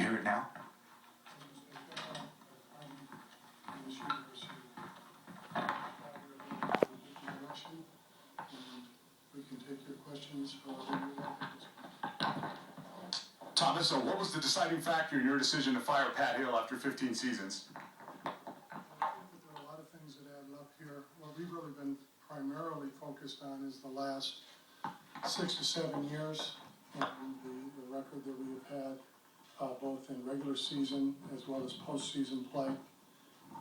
hear it now? We can take your questions however you like. Thomas, so what was the deciding factor in your decision to fire Pat Hill after 15 seasons? I think that there are a lot of things that add up here. What we've really been primarily focused on is the last 6 to 7 years and the record that we have had both in regular season as well as postseason play,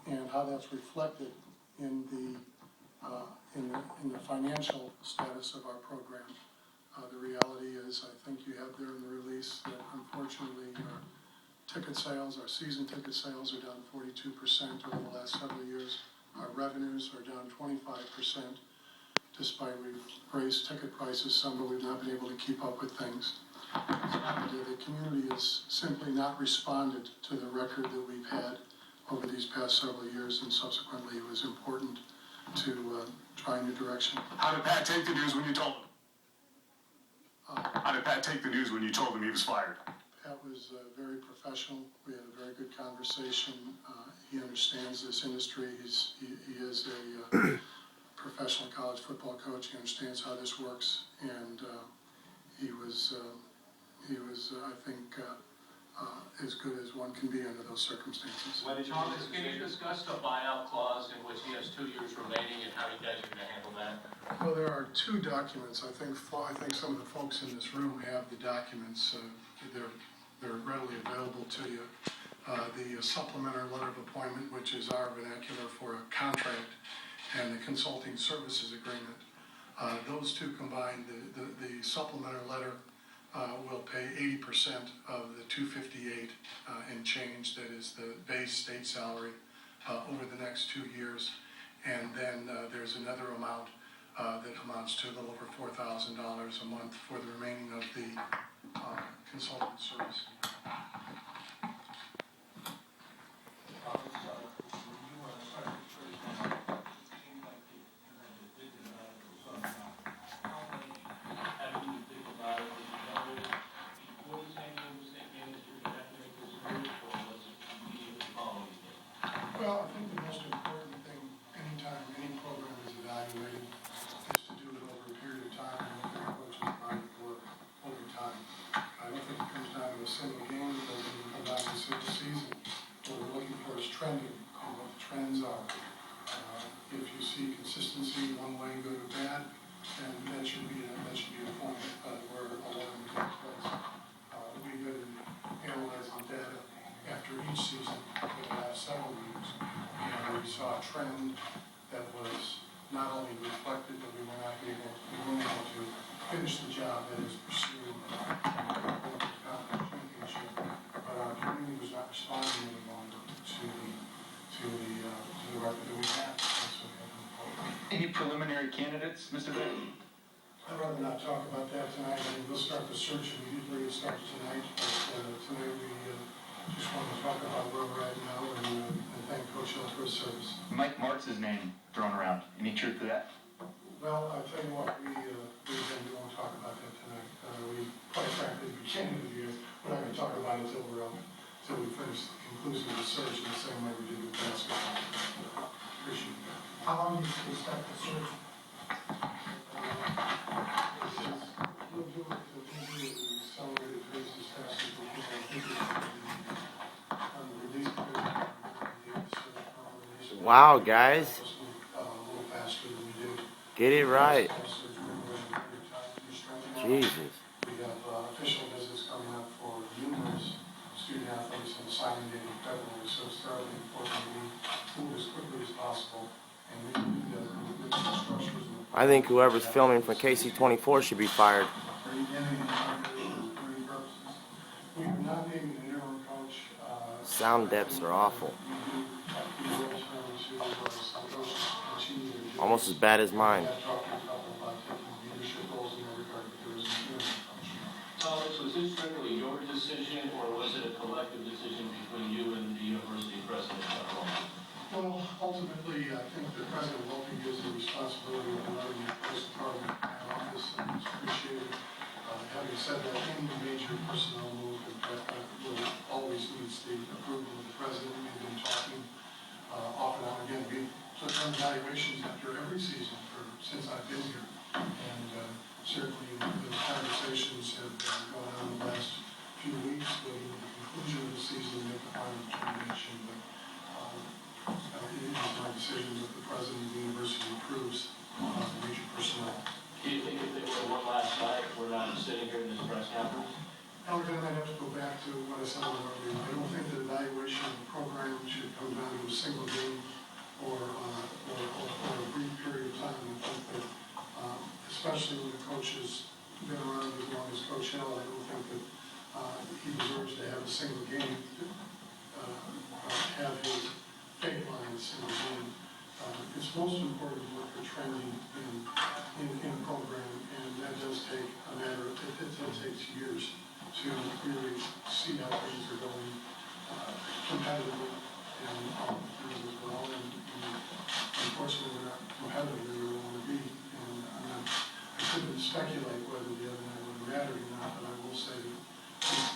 and how that's reflected in the financial status of our program. The reality is, I think you have there in the release that unfortunately our ticket sales, our season ticket sales are down 42% over the last several years. Our revenues are down 25%, despite we've raised ticket prices some, but we've not been able to keep up with things. The community has simply not responded to the record that we've had over these past several years, and subsequently it was important to try a new direction. How did Pat take the news when you told him? How did Pat take the news when you told him he was fired? Pat was very professional. We had a very good conversation. He understands this industry. He is a professional college football coach. He understands how this works, and he was, I think, as good as one can be under those circumstances. Thomas, can you discuss the buyout clause in which he has 2 years remaining and how you guys are going to handle that? Well, there are 2 documents. I think some of the folks in this room have the documents. They're readily available to you. The supplementary letter of appointment, which is our vernacular for a contract, and the consulting services agreement. Those 2 combined, the supplementary letter will pay 80% of the $258 and change that is the base state salary over the next 2 years. And then there's another amount that amounts to a little over $4,000 a month for the remaining of the consulting service. Well, I think the most important thing anytime any program is evaluated is to do it over a period of time and look at coaches' body of work over time. I don't think it comes down to a single game. It doesn't even come down to a single season. What we're looking for is trending and what the trends are. If you see consistency one way, good or bad, then that should be a point where alarm takes place. We've been analyzing data after each season for the last several years, and we saw a trend that was not only reflected that we weren't able to finish the job that is pursuing the conference championship, but our community was not responding any longer to the record that we had. Any preliminary candidates, Mr. Beck? I'd rather not talk about that tonight. I mean, we'll start the search immediately. It starts tonight, but tonight we just want to talk about where we're at now and thank Coach Hill for his service. Mike Martz's name thrown around. Any truth to that? Well, I'll tell you what, we won't talk about that tonight. We, quite frankly, beginning of the year, we're not going to talk about it until we finish the conclusion of the search in the same way we did with basketball. Appreciate that. How long do you expect the search? We'll do it at an accelerated pace as fast as we can. Wow, guys. Get it right. Jesus. We have official visits coming up for numerous student athletes on the signing day in February, so it's thoroughly important that we move as quickly as possible and we can do that with the structures. I think whoever's filming for KC24 should be fired. We are not naming an interim coach. Sound depths are awful. Almost as bad as mine. Thomas, was this strictly your decision, or was it a collective decision between you and the university president? Well, ultimately, I think the president will be gives the responsibility of running this department and office, and it's appreciated. Having said that, any major personnel move will always done evaluations after every season since I've been here. And certainly the conversations have gone on the last few weeks, leading to the conclusion of the season, make the final determination. But it is my decision that the president of the university approves major personnel. Do you think if they would have won last night, we're not sitting here in this press conference? Now, again, I have to go back to what I said earlier. I don't think that evaluation of the program should come down to a single game or a brief period of time. I think that, especially when the coach has been around as long as Coach Hill, I don't think that he deserves to have a single game, have his fake line a single game. It's most important to look for trending in the program, and that does take a matter of, it takes years to really see how things are going competitively and all things as well. And unfortunately, we're not competitive where we want to be. And I couldn't speculate whether the other night would have mattered or not, but I will say that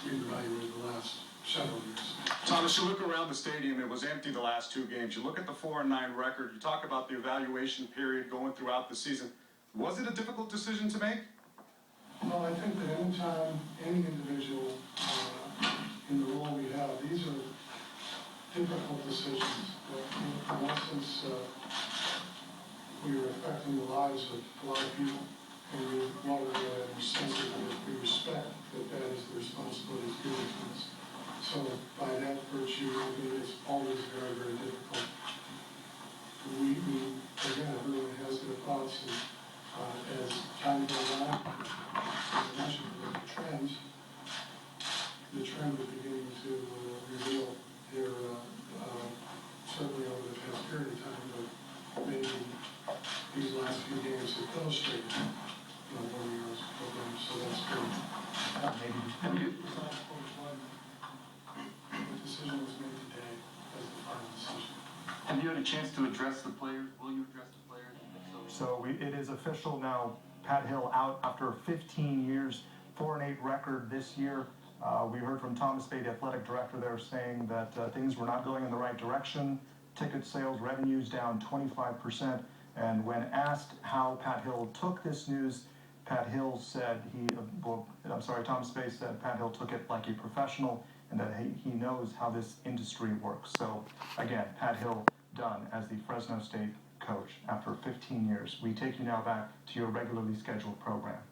we've evaluated the last several years. Thomas, you look around the stadium, it was empty the last two games. You look at the 4-9 record, you talk about the evaluation period going throughout the season. Was it a difficult decision to make? Well, I think that anytime any individual in the role we have, these are difficult decisions. But in essence, we are affecting the lives of a lot of people, and we want to be sensitive that we respect that is the responsibility of doing things. So by that virtue, I mean, it's always very, very difficult. We again, everyone has their thoughts, and as time goes on, as I mentioned, the trend is beginning to reveal here, certainly over the past period of time, but maybe these last few games have illustrated where we are as a program, so that's good. The decision was made today as the final decision. Have you had a chance to address the players? Will you address the players? So it is official now. Pat Hill out after 15 years, 4-8 record this year. We heard from Thomas Spade, athletic director there, saying that things were not going in the right direction. Ticket sales revenues down 25%. And when asked how Pat Hill took this news, Pat Hill said Thomas Spade said Pat Hill took it like a professional and that he knows how this industry works. So again, Pat Hill done as the Fresno State coach after 15 years. We take you now back to your regularly scheduled program.